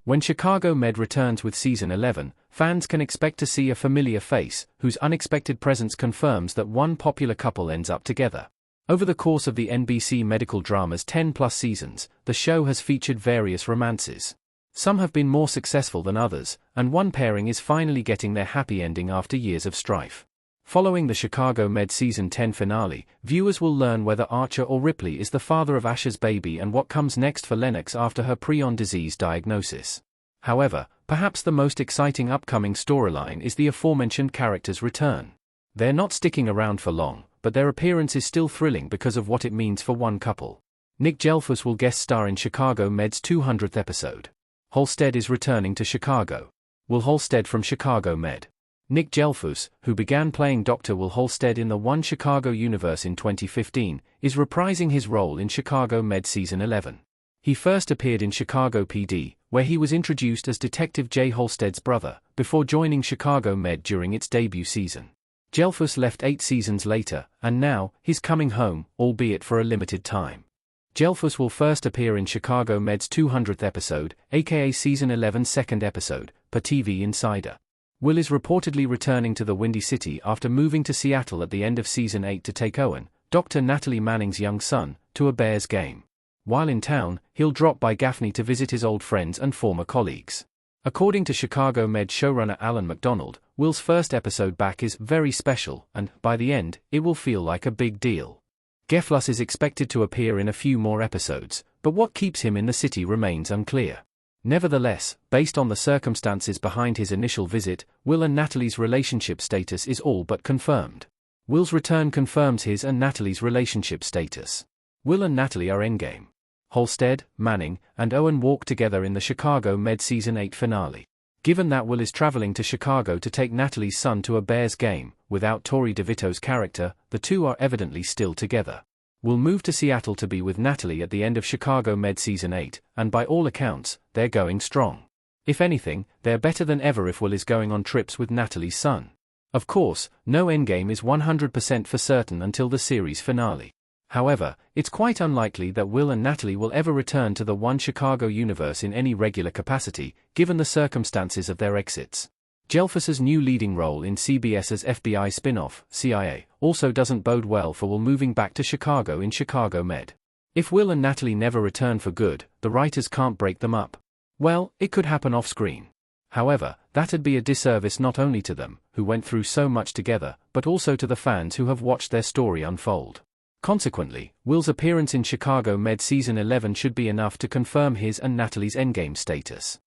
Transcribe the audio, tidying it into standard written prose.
When Chicago Med returns with Season 11, fans can expect to see a familiar face, whose unexpected presence confirms that one popular couple ends up together. Over the course of the NBC medical drama's 10-plus seasons, the show has featured various romances. Some have been more successful than others, and one pairing is finally getting their happy ending after years of strife. Following the Chicago Med Season 10 finale, viewers will learn whether Archer or Ripley is the father of Asher's baby and what comes next for Lennox after her prion disease diagnosis. However, perhaps the most exciting upcoming storyline is the aforementioned characters' return. They're not sticking around for long, but their appearance is still thrilling because of what it means for one couple. Nick Gelfus will guest star in Chicago Med's 200th episode. Halstead is returning to Chicago. Will Halstead from Chicago Med. Nick Gelfus, who began playing Dr. Will Halstead in the One Chicago universe in 2015, is reprising his role in Chicago Med Season 11. He first appeared in Chicago PD, where he was introduced as Detective Jay Halstead's brother, before joining Chicago Med during its debut season. Gelfus left 8 seasons later, and now, he's coming home, albeit for a limited time. Gelfus will first appear in Chicago Med's 200th episode, aka Season 11's second episode, per TV Insider. Will is reportedly returning to the Windy City after moving to Seattle at the end of Season 8 to take Owen, Dr. Natalie Manning's young son, to a Bears game. While in town, he'll drop by Gaffney to visit his old friends and former colleagues. According to Chicago Med showrunner Alan McDonald, Will's first episode back is very special, and, by the end, it will feel like a big deal. Gelfus is expected to appear in a few more episodes, but what keeps him in the city remains unclear. Nevertheless, based on the circumstances behind his initial visit, Will and Natalie's relationship status is all but confirmed. Will's return confirms his and Natalie's relationship status. Will and Natalie are endgame. Halstead, Manning, and Owen walk together in the Chicago Med Season 8 finale. Given that Will is traveling to Chicago to take Natalie's son to a Bears game, without Torrey DeVito's character, the two are evidently still together. Will move to Seattle to be with Natalie at the end of Chicago Med Season 8, and by all accounts, they're going strong. If anything, they're better than ever if Will is going on trips with Natalie's son. Of course, no endgame is 100% for certain until the series finale. However, it's quite unlikely that Will and Natalie will ever return to the One Chicago universe in any regular capacity, given the circumstances of their exits. Gelfus's new leading role in CBS's FBI spin-off, CIA, also doesn't bode well for Will moving back to Chicago in Chicago Med. If Will and Natalie never return for good, the writers can't break them up. Well, it could happen off-screen. However, that'd be a disservice not only to them, who went through so much together, but also to the fans who have watched their story unfold. Consequently, Will's appearance in Chicago Med Season 11 should be enough to confirm his and Natalie's endgame status.